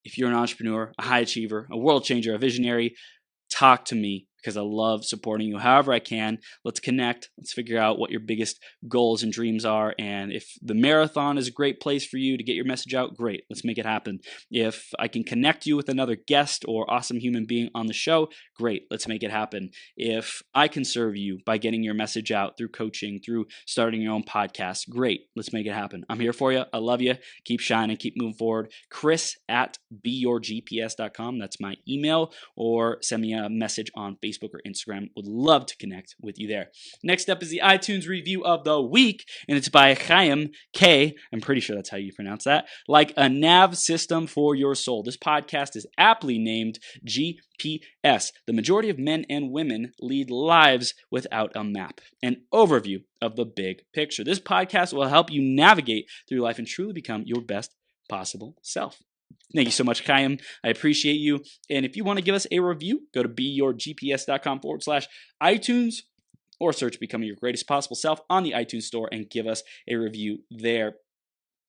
if you're an entrepreneur, a high achiever, a world changer, a visionary, talk to me because I love supporting you however I can. Let's connect. Let's figure out what your biggest goals and dreams are. And if the marathon is a great place for you to get your message out, great. Let's make it happen. If I can connect you with another guest or awesome human being on the show, great. Let's make it happen. If I can serve you by getting your message out through coaching, through starting your own podcast, great. Let's make it happen. I'm here for you. I love you. Keep shining. Keep moving forward. Chris@beyourgps.com. That's my email, or send me a message on Facebook or Instagram. Would love to connect with you there. Next up is the iTunes review of the week, and it's by Chaim K. I'm pretty sure that's how you pronounce that. Like a nav system for your soul. This podcast is aptly named GPS. The majority of men and women lead lives without a map. An overview of the big picture. This podcast will help you navigate through life and truly become your best possible self. Thank you so much, Chaim. I appreciate you. And if you want to give us a review, go to beyourgps.com/iTunes or search Becoming Your Greatest Possible Self on the iTunes store and give us a review there.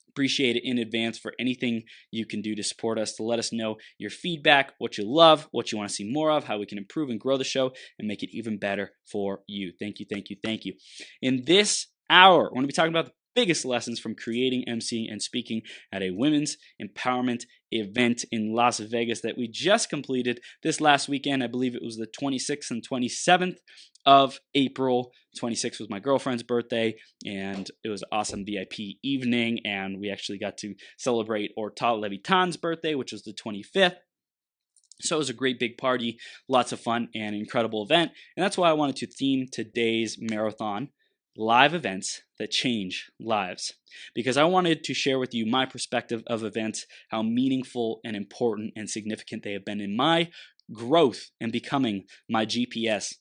Appreciate it in advance for anything you can do to support us, to let us know your feedback, what you love, what you want to see more of, how we can improve and grow the show and make it even better for you. Thank you, thank you, thank you. In this hour, we're going to be talking about the biggest lessons from creating, emceeing, and speaking at a women's empowerment event in Las Vegas that we just completed this last weekend. I believe it was the 26th and 27th of April. 26th was my girlfriend's birthday, and it was an awesome VIP evening, and we actually got to celebrate Ortal Levitan's birthday, which was the 25th. So it was a great big party, lots of fun, and incredible event, and that's why I wanted to theme today's marathon live events that change lives, because I wanted to share with you my perspective of events, how meaningful and important and significant they have been in my growth and becoming my GPS.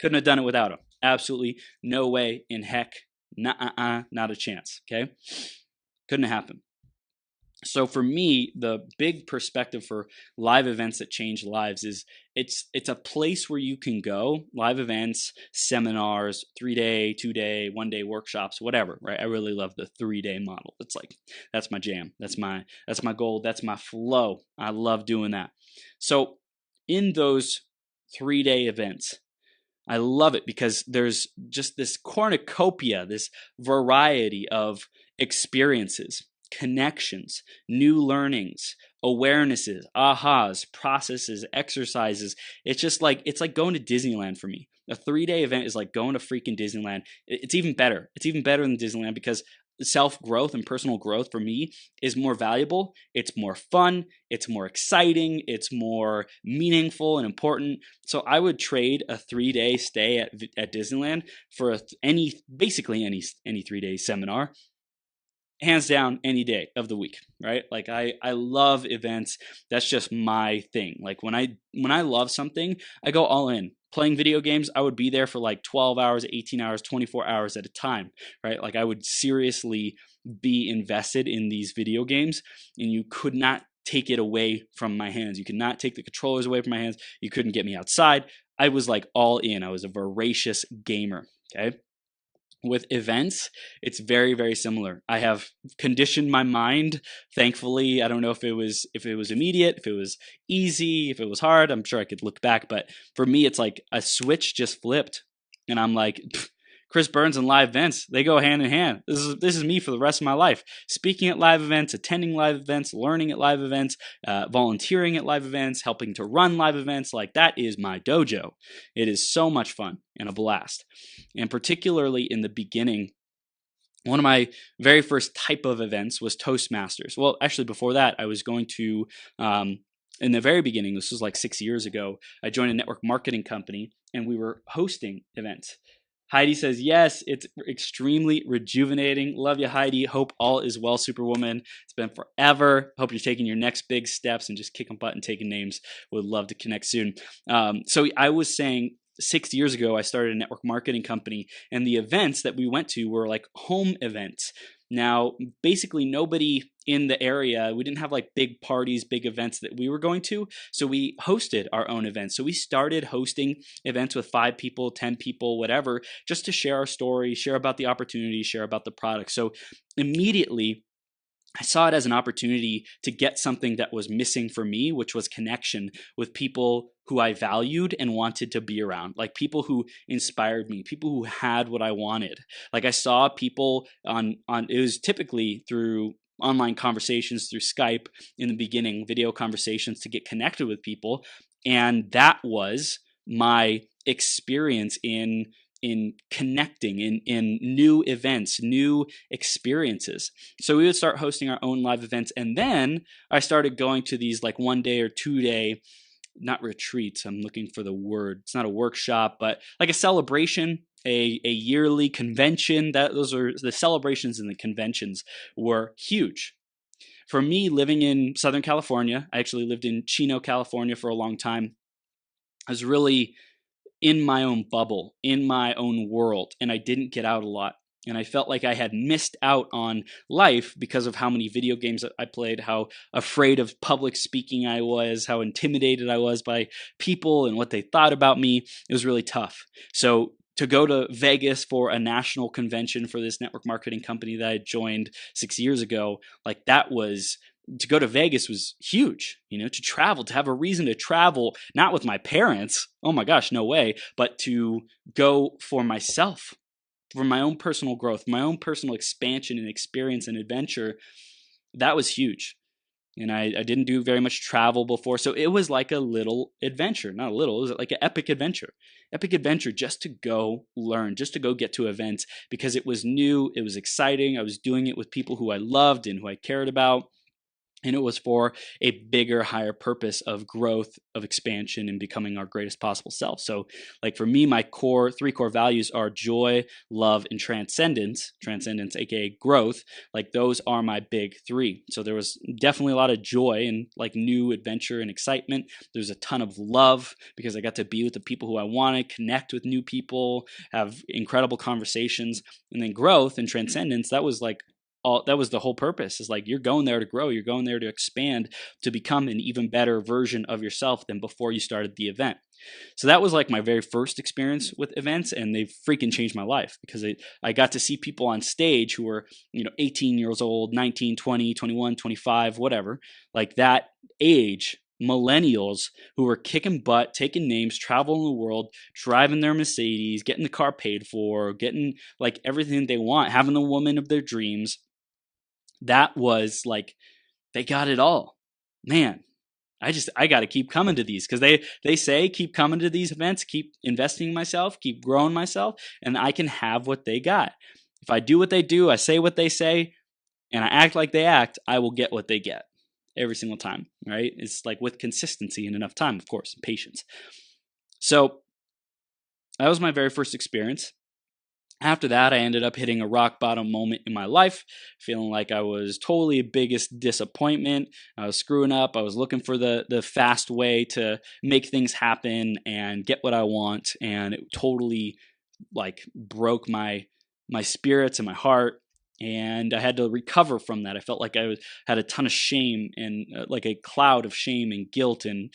Couldn't have done it without them. Absolutely no way in heck, not a chance, okay? Couldn't have happened. So for me, the big perspective for live events that change lives is it's a place where you can go, live events, seminars, 3-day, 2-day, 1-day workshops, whatever, right? I really love the 3-day model. It's like, that's my jam. That's my goal. That's my flow. I love doing that. So in those 3-day events, I love it because there's just this cornucopia, this variety of experiences, connections, new learnings, awarenesses, ahas, processes, exercises. It's just like, it's like going to Disneyland for me. A 3-day event is like going to freaking Disneyland. It's even better. It's even better than Disneyland because self-growth and personal growth for me is more valuable. It's more fun. It's more exciting. It's more meaningful and important. So I would trade a 3-day stay at Disneyland for basically any 3-day seminar, hands down, any day of the week, right? Like I love events. That's just my thing. Like when I love something, I go all in. Playing video games, I would be there for like 12 hours, 18 hours, 24 hours at a time, right? Like I would seriously be invested in these video games, and you could not take it away from my hands. You could not take the controllers away from my hands. You couldn't get me outside. I was like all in. I was a voracious gamer, okay? With events, it's very, very similar. I have conditioned my mind. Thankfully, I don't know if it was immediate, if it was easy, if it was hard. I'm sure I could look back, but for me, it's like a switch just flipped, and I'm like, Chris Burns and live events, they go hand in hand. This is me for the rest of my life. Speaking at live events, attending live events, learning at live events, volunteering at live events, helping to run live events. Like that is my dojo. It is so much fun and a blast. And particularly in the beginning, one of my very first type of events was Toastmasters. Well, actually before that, I was going to, in the very beginning, this was like 6 years ago, I joined a network marketing company and we were hosting events. Heidi says, yes, it's extremely rejuvenating. Love you, Heidi. Hope all is well, Superwoman. It's been forever. Hope you're taking your next big steps and just kicking butt and taking names. Would love to connect soon. So I was saying 6 years ago, I started a network marketing company, and the events that we went to were like home events. Now, basically nobody in the area, we didn't have like big parties, big events that we were going to. So we hosted our own events. So we started hosting events with 5 people, 10 people, whatever, just to share our story, share about the opportunity, share about the product. So immediately I saw it as an opportunity to get something that was missing for me, which was connection with people who I valued and wanted to be around, like people who inspired me, people who had what I wanted. Like I saw people on it was typically through online conversations through Skype in the beginning, video conversations to get connected with people, and that was my experience in connecting in new events, new experiences. So we would start hosting our own live events. And then I started going to these like 1 day or 2 day, not retreats, I'm looking for the word. It's not a workshop, but like a celebration, a yearly convention. Those are the celebrations and the conventions were huge. For me, living in Southern California, I actually lived in Chino, California for a long time. I was really in my own bubble, in my own world, and I didn't get out a lot. And I felt like I had missed out on life because of how many video games I played, how afraid of public speaking I was, how intimidated I was by people and what they thought about me. It was really tough. So to go to Vegas for a national convention for this network marketing company that I joined 6 years ago, like that was to go to Vegas was huge, to travel, to have a reason to travel, not with my parents. Oh my gosh, no way. But to go for myself, for my own personal growth, my own personal expansion and experience and adventure. That was huge. And I didn't do very much travel before. So it was like a little adventure, not a little, it was like an epic adventure just to go learn, just to go get to events because it was new. It was exciting. I was doing it with people who I loved and who I cared about. And it was for a bigger, higher purpose of growth, of expansion, and becoming our greatest possible self. So, like for me, my three core values are joy, love, and transcendence. Transcendence, aka growth. Like those are my big three. So there was definitely a lot of joy and like new adventure and excitement. There's a ton of love because I got to be with the people who I wanted, connect with new people, have incredible conversations, and then growth and transcendence. That was the whole purpose is like you're going there to grow, you're going there to expand, to become an even better version of yourself than before you started the event. So that was like my very first experience with events, and they freaking changed my life because I got to see people on stage who were 18 years old, 19, 20, 21, 25, whatever, like that age, millennials who were kicking butt, taking names, traveling the world, driving their Mercedes, getting the car paid for, getting like everything they want, having the woman of their dreams. That was like, they got it all. Man, I got to keep coming to these because they say keep coming to these events, keep investing in myself, keep growing myself, and I can have what they got. If I do what they do, I say what they say, and I act like they act, I will get what they get every single time, right? It's like with consistency and enough time, of course, and patience. So that was my very first experience. After that, I ended up hitting a rock bottom moment in my life, feeling like I was totally biggest disappointment. I was screwing up. I was looking for the fast way to make things happen and get what I want, and it totally like broke my spirits and my heart. And I had to recover from that. I felt like had a ton of shame and like a cloud of shame and guilt, and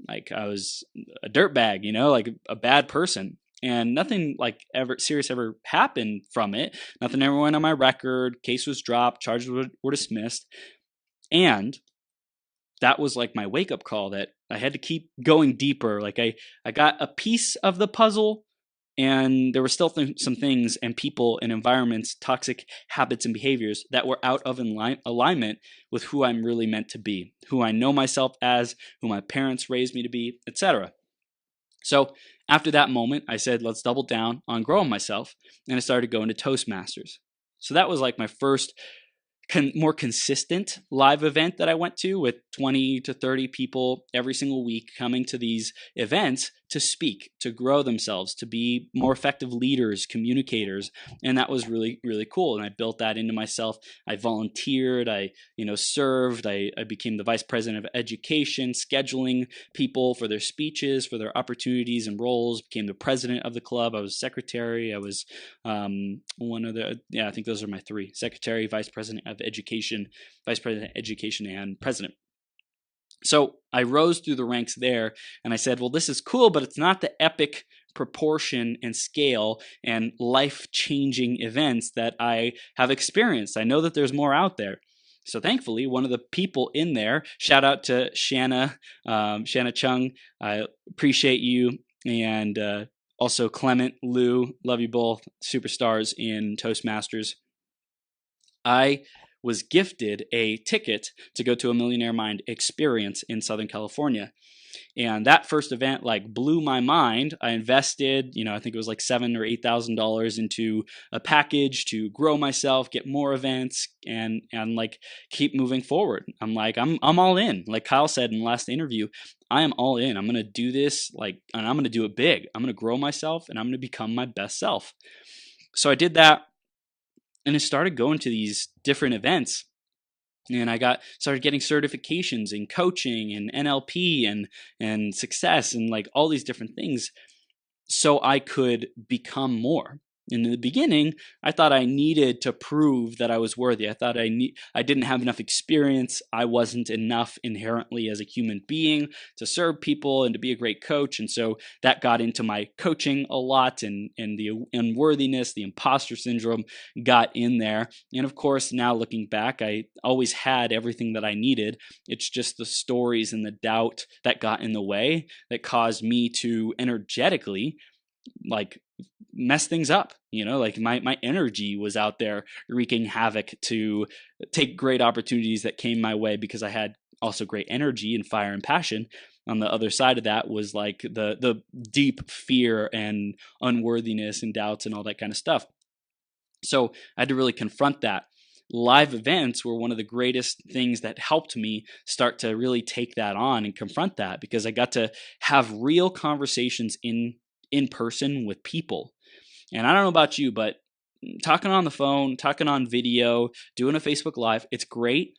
like I was a dirtbag, like a bad person. And nothing like ever serious ever happened from it. Nothing ever went on my record. Case was dropped. Charges were dismissed. And that was like my wake up call that I had to keep going deeper. Like I got a piece of the puzzle, and there were still some things and people and environments, toxic habits and behaviors that were out of alignment with who I'm really meant to be, who I know myself as, who my parents raised me to be, etc. So after that moment, I said, let's double down on growing myself. And I started going to Toastmasters. So that was like my first more consistent live event that I went to, with 20 to 30 people every single week coming to these events to speak, to grow themselves, to be more effective leaders, communicators. And that was really, really cool. And I built that into myself. I volunteered, I served, I became the vice president of education, scheduling people for their speeches, for their opportunities and roles, became the president of the club. I was secretary. I was one of the, I think those are my three: secretary, vice president of education, vice president of education, and president. So I rose through the ranks there, and I said, well, this is cool, but it's not the epic proportion and scale and life-changing events that I have experienced. I know that there's more out there. So thankfully, one of the people in there, shout out to Shanna Chung, I appreciate you, and also Clement, Lou, love you both, superstars in Toastmasters. I was gifted a ticket to go to a Millionaire Mind experience in Southern California. And that first event like blew my mind. I invested, I think it was like $7,000 or $8,000 into a package to grow myself, get more events, and like keep moving forward. I'm like, I'm all in. Like Kyle said in the last interview, I am all in. I'm gonna do this and I'm gonna do it big. I'm gonna grow myself and I'm gonna become my best self. So I did that, and I started going to these different events. And I started getting certifications in coaching and NLP and success and like all these different things, so I could become more. And in the beginning, I thought I needed to prove that I was worthy. I thought I didn't have enough experience. I wasn't enough inherently as a human being to serve people and to be a great coach. And so that got into my coaching a lot, and the unworthiness, the imposter syndrome got in there. And of course, now looking back, I always had everything that I needed. It's just the stories and the doubt that got in the way that caused me to energetically like mess things up. Like my energy was out there wreaking havoc to take great opportunities that came my way because I had also great energy and fire and passion. On the other side of that was like the deep fear and unworthiness and doubts and all that kind of stuff. So I had to really confront that. Live events were one of the greatest things that helped me start to really take that on and confront that, because I got to have real conversations in person with people. And I don't know about you, but talking on the phone, talking on video, doing a Facebook Live, it's great.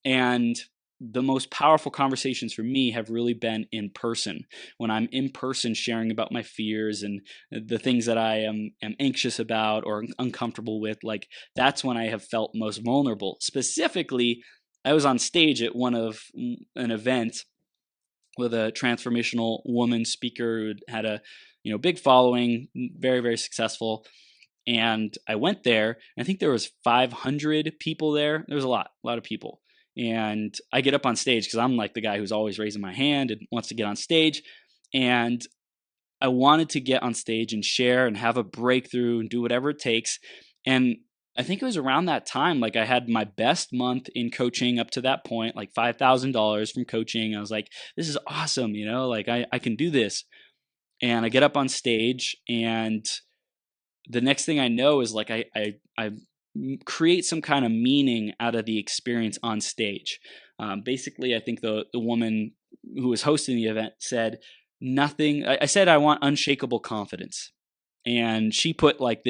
And the most powerful conversations for me have really been in person. When I'm in person sharing about my fears and the things that I am anxious about or uncomfortable with, like that's when I have felt most vulnerable. Specifically, I was on stage at an event with a transformational woman speaker who had a big following, very, very successful. And I went there, and I think there was 500 people there. There was a lot of people. And I get up on stage because I'm like the guy who's always raising my hand and wants to get on stage. And I wanted to get on stage and share and have a breakthrough and do whatever it takes. And I think it was around that time, like I had my best month in coaching up to that point, like $5,000 from coaching. I was like, this is awesome, like I can do this. And I get up on stage, and the next thing I know is like I create some kind of meaning out of the experience on stage. Basically, I think the woman who was hosting the event said nothing. I said I want unshakable confidence, and she put like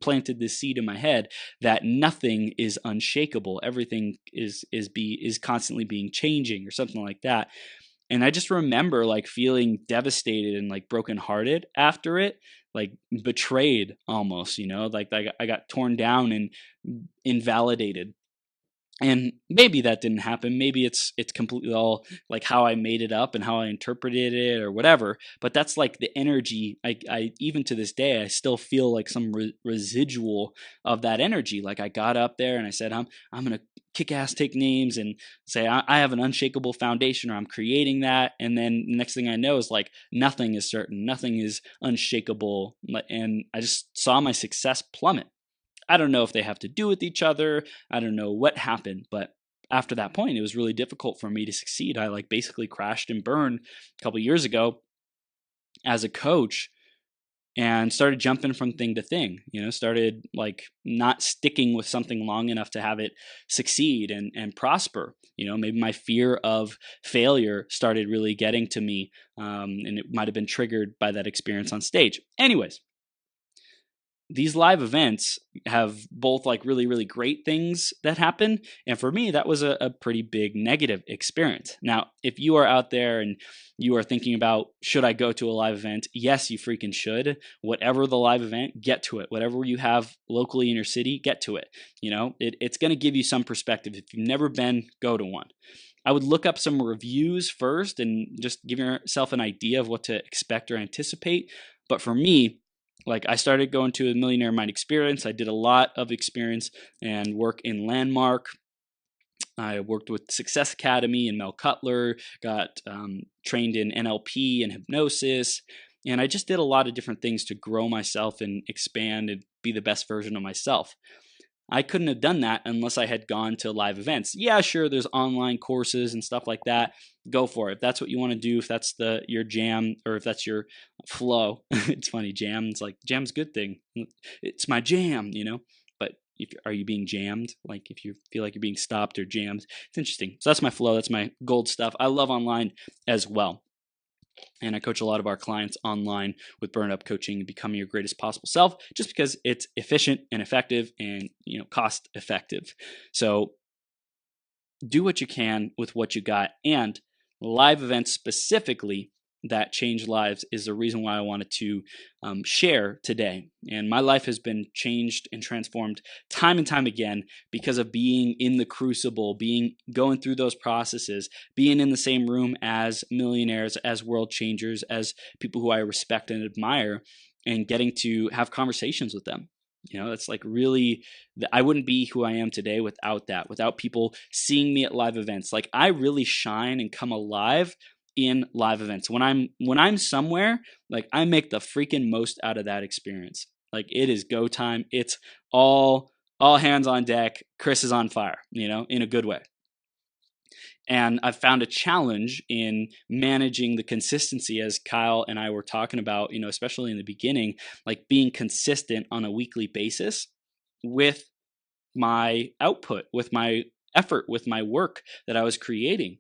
planted this seed in my head that nothing is unshakable. Everything is constantly being changing or something like that. And I just remember like feeling devastated and like brokenhearted after it, like betrayed almost, like I got torn down and invalidated. And maybe that didn't happen. Maybe it's completely all like how I made it up and how I interpreted it or whatever. But that's like the energy. I even to this day, I still feel like some residual of that energy. Like I got up there and I said, I'm gonna kick ass, take names, and say I have an unshakable foundation, or I'm creating that. And then the next thing I know is like nothing is certain, nothing is unshakable, and I just saw my success plummet. I don't know if they have to do with each other. I don't know what happened, but after that point, it was really difficult for me to succeed. I like basically crashed and burned a couple years ago as a coach, and started jumping from thing to thing, started like not sticking with something long enough to have it succeed and prosper. Maybe my fear of failure started really getting to me, and it might have been triggered by that experience on stage. Anyways, these live events have both like really, really great things that happen. And for me, that was a pretty big negative experience. Now, if you are out there and you are thinking about, should I go to a live event? Yes, you freaking should. Whatever the live event, get to it. Whatever you have locally in your city, get to it. It's going to give you some perspective. If you've never been, go to one. I would look up some reviews first and just give yourself an idea of what to expect or anticipate. But for me, like I started going to a Millionaire Mind experience. I did a lot of experience and work in Landmark. I worked with Success Academy and Mel Cutler, got trained in NLP and hypnosis. And I just did a lot of different things to grow myself and expand and be the best version of myself. I couldn't have done that unless I had gone to live events. Yeah, sure, there's online courses and stuff like that. Go for it. If that's what you want to do, if that's your jam, or if that's your flow. It's funny, jam. It's like jam's a good thing. It's my jam, But are you being jammed? Like if you feel like you're being stopped or jammed, it's interesting. So that's my flow. That's my gold stuff. I love online as well. And I coach a lot of our clients online with Burn Up Coaching and Becoming Your Greatest Possible Self, just because it's efficient and effective and cost effective. So do what you can with what you got. And live events specifically that change lives is the reason why I wanted to share today. And my life has been changed and transformed time and time again because of being in the crucible, going through those processes, being in the same room as millionaires, as world changers, as people who I respect and admire, and getting to have conversations with them. That's like really, I wouldn't be who I am today without that, without people seeing me at live events. Like I really shine and come alive in live events. When I'm somewhere, like I make the freaking most out of that experience. Like it is go time. It's all hands on deck. Chris is on fire, in a good way. And I've found a challenge in managing the consistency, as Kyle and I were talking about, especially in the beginning, like being consistent on a weekly basis with my output, with my effort, with my work that I was creating.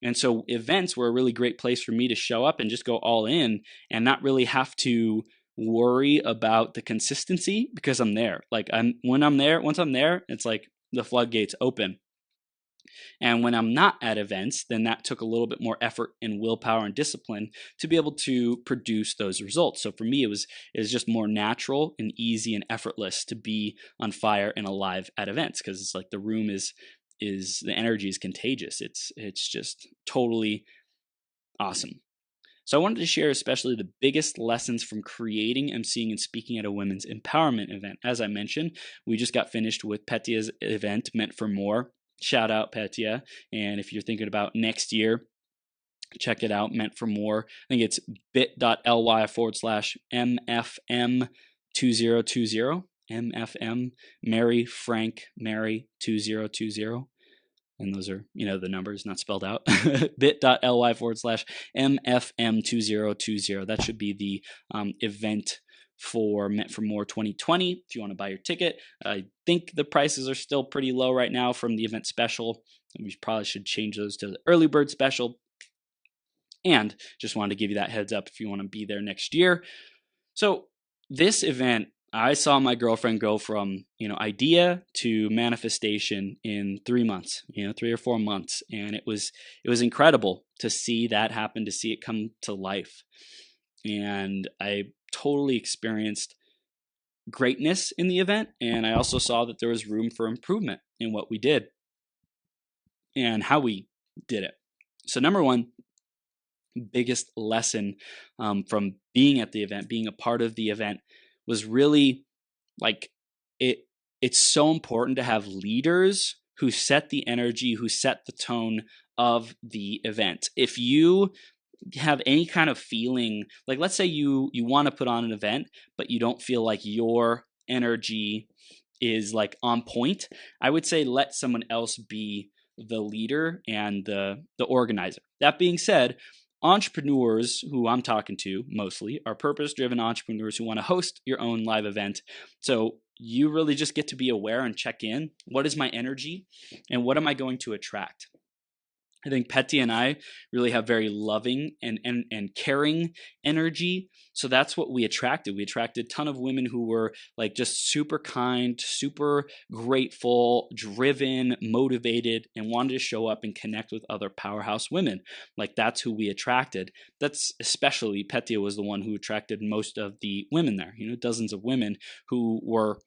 And so events were a really great place for me to show up and just go all in and not really have to worry about the consistency because I'm there. Like once I'm there, it's like the floodgates open. And when I'm not at events, then that took a little bit more effort and willpower and discipline to be able to produce those results. So for me, it was just more natural and easy and effortless to be on fire and alive at events because it's like the room is the energy is contagious. It's just totally awesome. So I wanted to share especially the biggest lessons from creating, emceeing, and speaking at a women's empowerment event. As I mentioned, we just got finished with Petya's event, Meant for More. Shout out Petya. And if you're thinking about next year, check it out, Meant for More. I think it's bit.ly/MFM2020. MFM, Mary Frank Mary 2020. And those are, the numbers not spelled out. bit.ly/MFM2020. That should be the event for Meant for More 2020. If you want to buy your ticket, I think the prices are still pretty low right now from the event special. We probably should change those to the early bird special. And just wanted to give you that heads up if you want to be there next year. So this event, I saw my girlfriend go from, idea to manifestation in 3 months, 3 or 4 months. And it was incredible to see that happen, to see it come to life. And I totally experienced greatness in the event. And I also saw that there was room for improvement in what we did and how we did it. So number one, biggest lesson from being at the event, being a part of the event, was really like it's so important to have leaders who set the energy, who set the tone of the event. If you have any kind of feeling, like let's say you want to put on an event, but you don't feel like your energy is like on point, I would say let someone else be the leader and the organizer. That being said, entrepreneurs who I'm talking to mostly are purpose-driven entrepreneurs who want to host your own live event. So you really just get to be aware and check in. What is my energy and what am I going to attract? I think Petty and I really have very loving and caring energy. So that's what we attracted. We attracted a ton of women who were like just super kind, super grateful, driven, motivated, and wanted to show up and connect with other powerhouse women. Like that's who we attracted. That's especially Petya was the one who attracted most of the women there. Dozens of women who were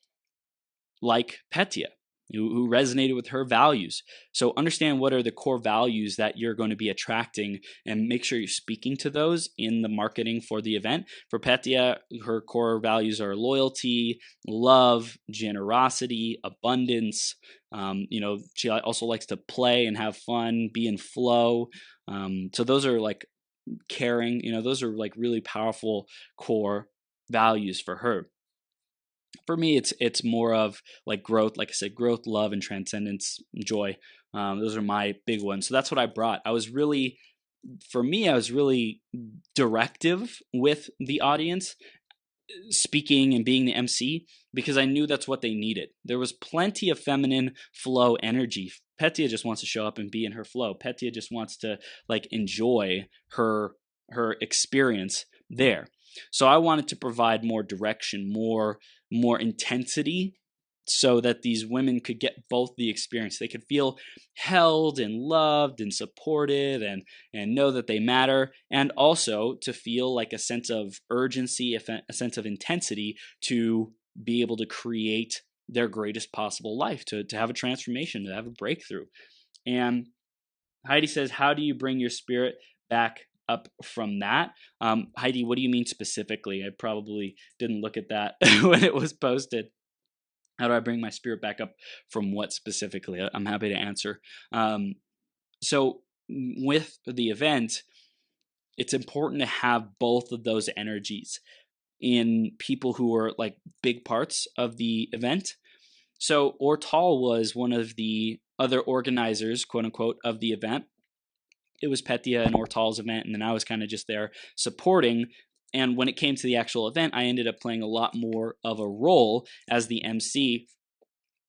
like Petya. who resonated with her values. So understand what are the core values that you're going to be attracting, and make sure you're speaking to those in the marketing for the event. For Petya, her core values are loyalty, love, generosity, abundance. She also likes to play and have fun, be in flow. So those are like caring. Those are like really powerful core values for her. For me, it's more of like growth, like I said, growth, love, and transcendence, joy. Those are my big ones. So that's what I brought. I was really directive with the audience, speaking and being the MC, because I knew that's what they needed. There was plenty of feminine flow energy. Petya just wants to show up and be in her flow. Petya just wants to like enjoy her experience there. So I wanted to provide more direction, more intensity, so that these women could get both the experience. They could feel held and loved and supported, and know that they matter, and also to feel like a sense of urgency, a sense of intensity, to be able to create their greatest possible life, to have a transformation, to have a breakthrough. And Heidi says, how do you bring your spirit back up from that? Heidi, what do you mean specifically? I probably didn't look at that when it was posted. How do I bring my spirit back up from what specifically? I'm happy to answer. So with the event, it's important to have both of those energies in people who are like big parts of the event. So Ortal was one of the other organizers, quote unquote, of the event. It was Petya and Ortal's event, and then I was kind of just there supporting. And when it came to the actual event, I ended up playing a lot more of a role as the MC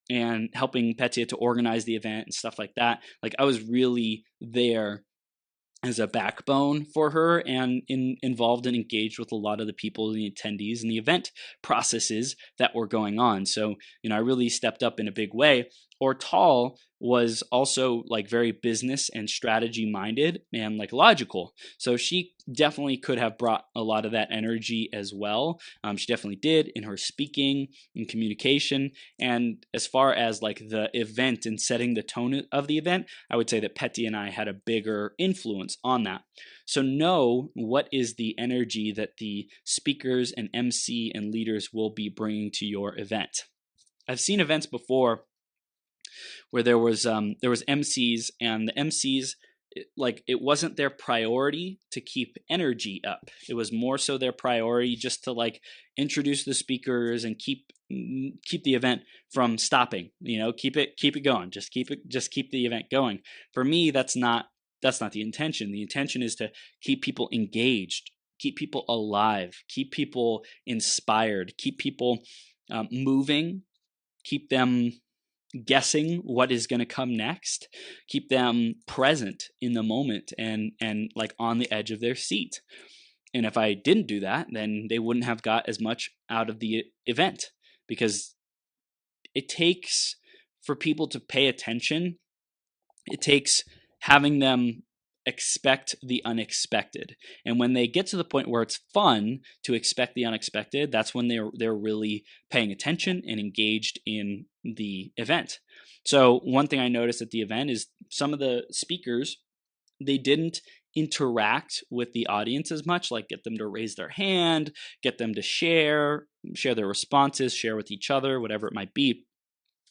and helping Petya to organize the event and stuff like that. Like I was really there as a backbone for her, and involved and engaged with a lot of the people, the attendees, and the event processes that were going on. So, I really stepped up in a big way. Ortal was also like very business and strategy minded and like logical. So she definitely could have brought a lot of that energy as well. She definitely did in her speaking and communication. And as far as like the event and setting the tone of the event, I would say that Petya and I had a bigger influence on that. So know what is the energy that the speakers and MC and leaders will be bringing to your event. I've seen events before where there was MCs, and the MCs, it wasn't their priority to keep energy up. It was more so their priority just to like introduce the speakers and keep the event from stopping. Keep it going. Just keep the event going. For me, that's not the intention. The intention is to keep people engaged, keep people alive, keep people inspired, keep people moving, keep them guessing what is going to come next, keep them present in the moment and like on the edge of their seat. And if I didn't do that, then they wouldn't have got as much out of the event, because it takes, for people to pay attention, it takes having them expect the unexpected. And when they get to the point where it's fun to expect the unexpected, that's when they're really paying attention and engaged in the event. So one thing I noticed at the event is some of the speakers, they didn't interact with the audience as much, like get them to raise their hand, get them to share their responses, share with each other, whatever it might be.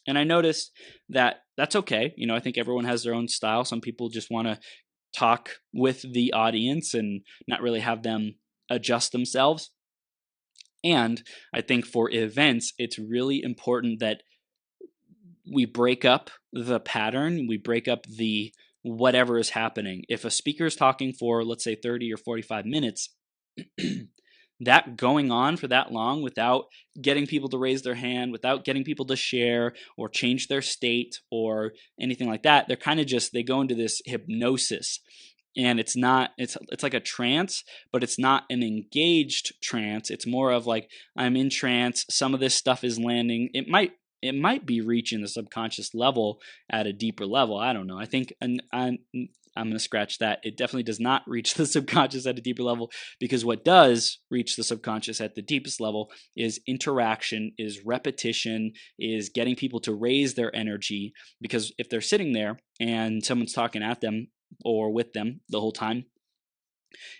And I noticed that that's okay. I think everyone has their own style. Some people just want to talk with the audience and not really have them adjust themselves. And I think for events, it's really important that we break up the pattern, we break up the whatever is happening. If a speaker is talking for, let's say, 30 or 45 minutes, that going on for that long without getting people to raise their hand, without getting people to share or change their state or anything like that, they're kind of just, they go into this hypnosis. And it's like a trance, but it's not an engaged trance. It's more of like, I'm in trance, some of this stuff is landing. It might be reaching the subconscious level at a deeper level. I don't know. I think I'm going to scratch that. It definitely does not reach the subconscious at a deeper level, because what does reach the subconscious at the deepest level is interaction, is repetition, is getting people to raise their energy. Because if they're sitting there and someone's talking at them or with them the whole time,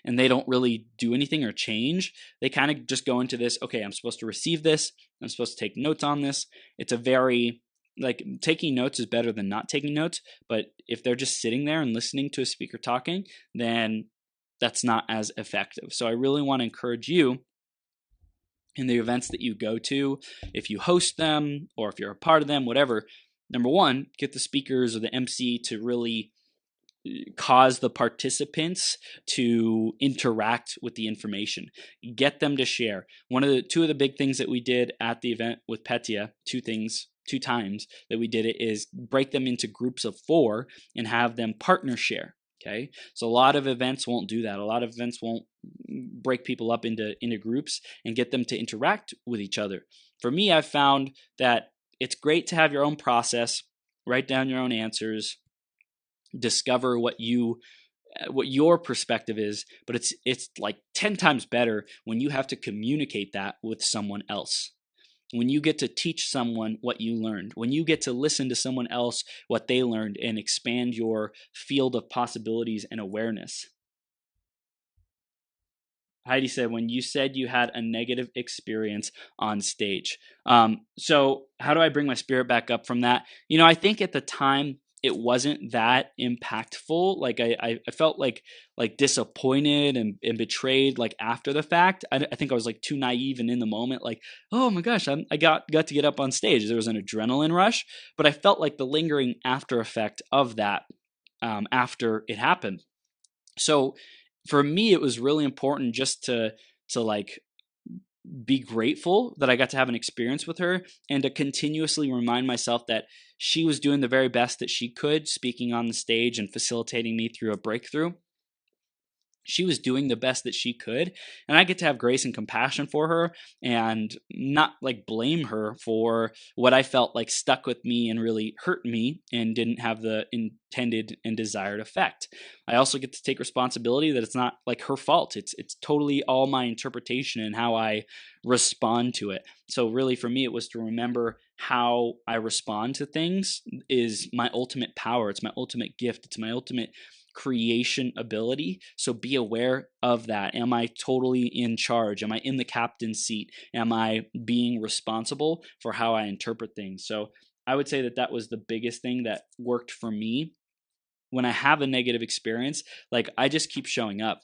and they don't really do anything or change, they kind of just go into this, okay, I'm supposed to receive this, I'm supposed to take notes on this. It's a very, like, taking notes is better than not taking notes, but if they're just sitting there and listening to a speaker talking, then that's not as effective. So I really want to encourage you, in the events that you go to, if you host them or if you're a part of them, whatever, number one, get the speakers or the MC to really cause the participants to interact with the information, get them to share. Two of the big things that we did at the event with Petya, two times that we did it, is break them into groups of 4 and have them partner share. Okay, so a lot of events won't do that. A lot of events won't break people up into groups and get them to interact with each other. For me, I've found that it's great to have your own process, write down your own answers, discover what your perspective is, but it's like 10 times better when you have to communicate that with someone else. When you get to teach someone what you learned, when you get to listen to someone else what they learned and expand your field of possibilities and awareness. Heidi said, when you said you had a negative experience on stage. So how do I bring my spirit back up from that? I think at the time it wasn't that impactful. Like I felt like disappointed and betrayed, like after the fact. I think I was like too naive and in the moment, like, oh my gosh, I got to get up on stage. There was an adrenaline rush, but I felt like the lingering after effect of that after it happened. So for me, it was really important just to like be grateful that I got to have an experience with her, and to continuously remind myself that she was doing the very best that she could, speaking on the stage and facilitating me through a breakthrough. She was doing the best that she could, and I get to have grace and compassion for her and not like blame her for what I felt like stuck with me and really hurt me and didn't have the intended and desired effect. I also get to take responsibility that it's not like her fault. It's totally all my interpretation and how I respond to it. So really for me, it was to remember how I respond to things is my ultimate power. It's my ultimate gift. It's my ultimate creation ability. So be aware of that. Am I totally in charge? Am I in the captain's seat? Am I being responsible for how I interpret things? So I would say that was the biggest thing that worked for me. When I have a negative experience, like, I just keep showing up,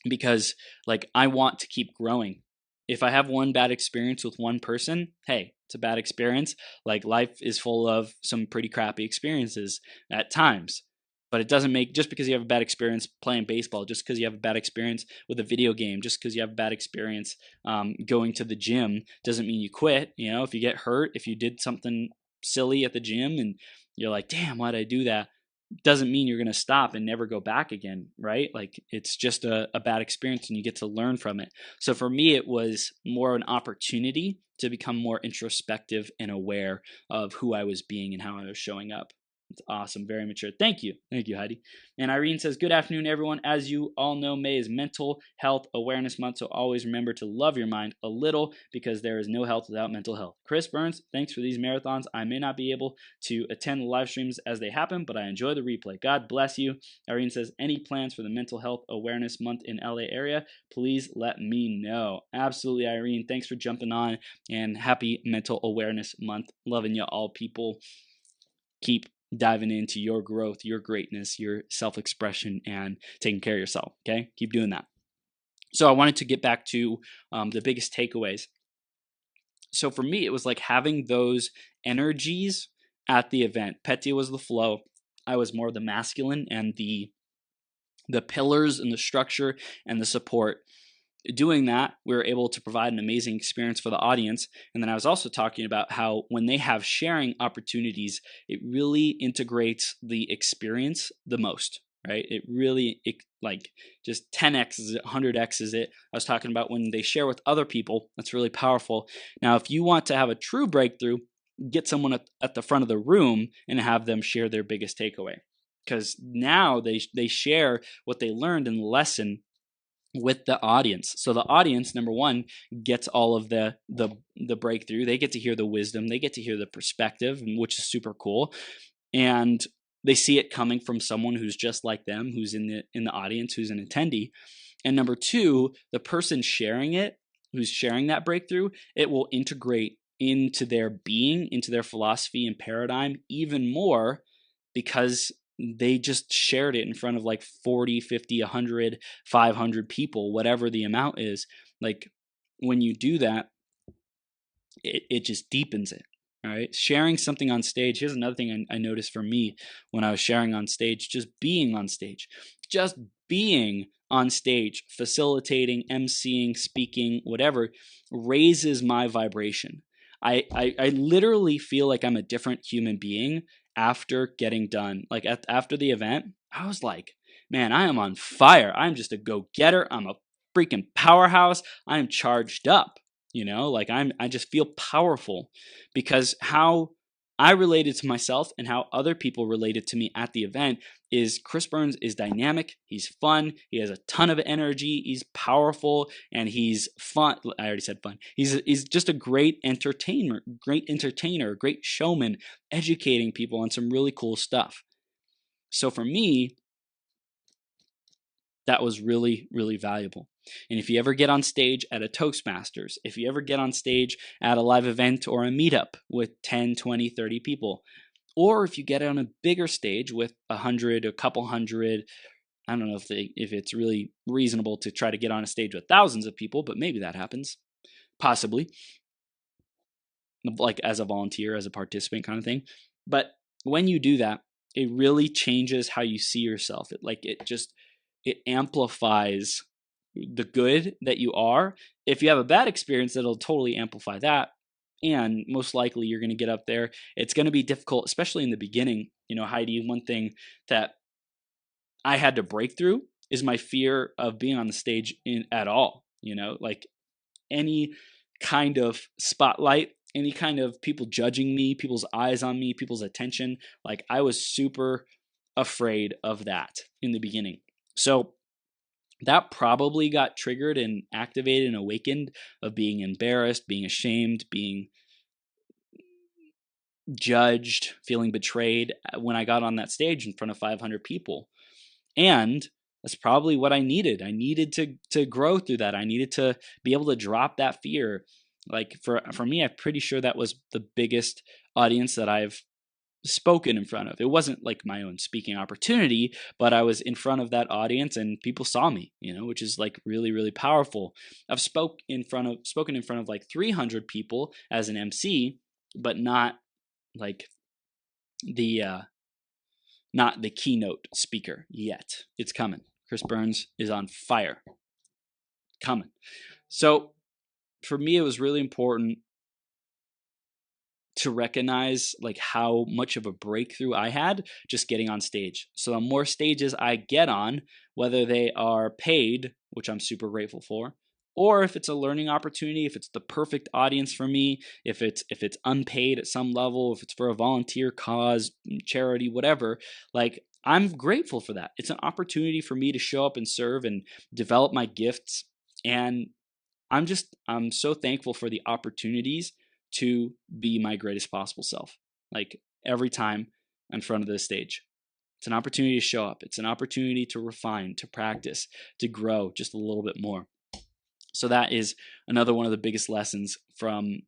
because like I want to keep growing. If I have one bad experience with one person, hey, it's a bad experience. Like, life is full of some pretty crappy experiences at times. But it doesn't make, just because you have a bad experience playing baseball, just because you have a bad experience with a video game, just because you have a bad experience going to the gym, doesn't mean you quit. If you get hurt, if you did something silly at the gym and you're like, damn, why'd I do that? Doesn't mean you're going to stop and never go back again, right? Like, it's just a bad experience and you get to learn from it. So for me, it was more an opportunity to become more introspective and aware of who I was being and how I was showing up. It's awesome. Very mature. Thank you. Thank you, Heidi. And Irene says, good afternoon, everyone. As you all know, May is Mental Health Awareness Month, so always remember to love your mind a little, because there is no health without mental health. Chris Burns, thanks for these marathons. I may not be able to attend the live streams as they happen, but I enjoy the replay. God bless you. Irene says, any plans for the Mental Health Awareness Month in LA area? Please let me know. Absolutely, Irene. Thanks for jumping on, and happy Mental Awareness Month. Loving you all, people. Keep diving into your growth, your greatness, your self-expression, and taking care of yourself. Okay, keep doing that. So I wanted to get back to the biggest takeaways. So for me, it was like having those energies at the event. Petya was the flow. I was more the masculine and the pillars and the structure and the support. Doing that, we were able to provide an amazing experience for the audience. And then I was also talking about how when they have sharing opportunities, it really integrates the experience the most, right? It really, like, just 10x is it, 100x is it. I was talking about when they share with other people, that's really powerful. Now, if you want to have a true breakthrough, get someone at the front of the room and have them share their biggest takeaway. because now they share what they learned in the lesson with the audience. So the audience, number one, gets all of the breakthrough. They get to hear the wisdom. They get to hear the perspective, which is super cool. And they see it coming from someone who's just like them, who's in the audience, who's an attendee. And number two, the person sharing it, who's sharing that breakthrough, it will integrate into their being, into their philosophy and paradigm even more, because they just shared it in front of like 40, 50, 100, 500 people, whatever the amount is. Like when you do that, it just deepens it. All right. Sharing something on stage. Here's another thing I noticed for me when I was sharing on stage, just being on stage, facilitating, emceeing, speaking, whatever, raises my vibration. I literally feel like I'm a different human being after getting done. Like after the event, I was like, man, I am on fire. I'm just a go-getter. I'm a freaking powerhouse. I am charged up. Like I just feel powerful, because how I related to myself and how other people related to me at the event is Chris Burns is dynamic. He's fun. He has a ton of energy. He's powerful, and he's fun. I already said fun. He's just a great entertainer, great showman, educating people on some really cool stuff. So for me, that was really, really valuable. And if you ever get on stage at a Toastmasters, if you ever get on stage at a live event or a meetup with 10, 20, 30 people, or if you get on a bigger stage with 100, a couple hundred, I don't know if it's really reasonable to try to get on a stage with thousands of people, but maybe that happens, possibly, like as a volunteer, as a participant kind of thing. But when you do that, it really changes how you see yourself. It amplifies the good that you are. If you have a bad experience, it'll totally amplify that. And most likely you're going to get up there. It's going to be difficult, especially in the beginning. Heidi, one thing that I had to break through is my fear of being on the stage at all. Like any kind of spotlight, any kind of people judging me, people's eyes on me, people's attention. Like I was super afraid of that in the beginning. So that probably got triggered and activated and awakened of being embarrassed, being ashamed, being judged, feeling betrayed when I got on that stage in front of 500 people. And that's probably what I needed. I needed to grow through that. I needed to be able to drop that fear. Like for me, I'm pretty sure that was the biggest audience that I've spoken in front of. It wasn't like my own speaking opportunity, but I was in front of that audience and people saw me, which is like really, really powerful. I've spoken in front of like 300 people as an MC, but not like the not the keynote speaker yet. It's coming. Chris Burns is on fire. Coming. So for me, it was really important to recognize like how much of a breakthrough I had just getting on stage. So the more stages I get on, whether they are paid, which I'm super grateful for, or if it's a learning opportunity, if it's the perfect audience for me, if it's unpaid at some level, if it's for a volunteer cause, charity, whatever, like I'm grateful for that. It's an opportunity for me to show up and serve and develop my gifts. And I'm so thankful for the opportunities to be my greatest possible self. Like every time I'm in front of the stage, it's an opportunity to show up. It's an opportunity to refine, to practice, to grow just a little bit more. So that is another one of the biggest lessons from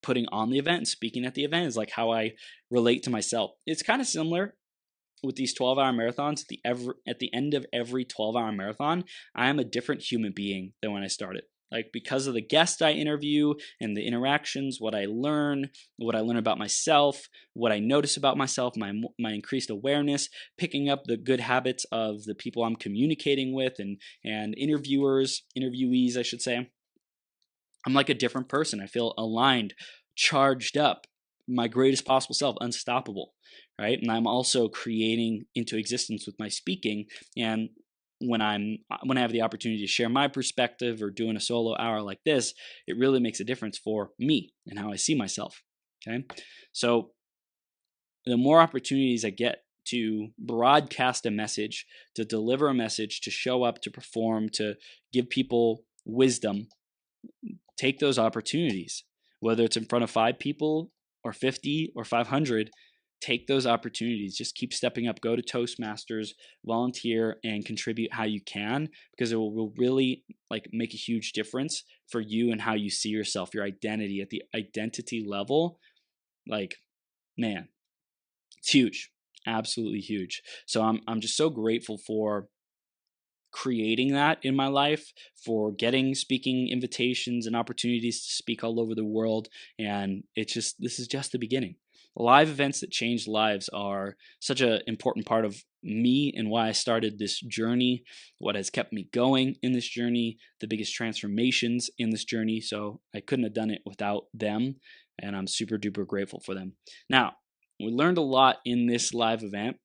putting on the event and speaking at the event, is like how I relate to myself. It's kind of similar with these 12-hour marathons. At the end of every 12-hour marathon, I am a different human being than when I started. Like because of the guests I interview and the interactions, what I learn about myself, what I notice about myself, my increased awareness, picking up the good habits of the people I'm communicating with and interviewees, I should say. I'm like a different person. I feel aligned, charged up, my greatest possible self, unstoppable, right? And I'm also creating into existence with my speaking. And when I have the opportunity to share my perspective or doing a solo hour like this, it really makes a difference for me and how I see myself. Okay. So the more opportunities I get to broadcast a message, to deliver a message, to show up, to perform, to give people wisdom, take those opportunities, whether it's in front of 5 people or 50 or 500. Take those opportunities. Just keep stepping up. Go to Toastmasters, volunteer, and contribute how you can, because it will really make a huge difference for you and how you see yourself, your identity at the identity level. Man, it's huge, absolutely huge. So I'm just so grateful for creating that in my life, for getting speaking invitations and opportunities to speak all over the world. And this is just the beginning. Live events that change lives are such an important part of me and why I started this journey, what has kept me going in this journey, the biggest transformations in this journey. So I couldn't have done it without them, and I'm super duper grateful for them. Now, we learned a lot in this live event.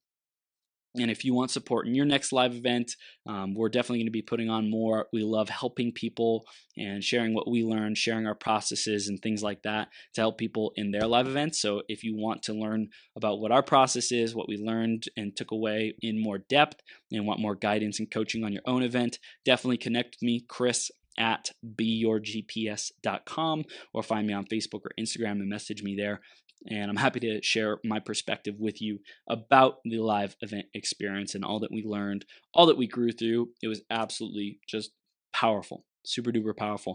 And if you want support in your next live event, we're definitely going to be putting on more. We love helping people and sharing what we learned, sharing our processes and things like that to help people in their live events. So if you want to learn about what our process is, what we learned and took away in more depth, and want more guidance and coaching on your own event, definitely connect with me, Chris at beyourgps.com, or find me on Facebook or Instagram and message me there. And I'm happy to share my perspective with you about the live event experience and all that we learned, all that we grew through. It was absolutely just powerful, super duper powerful.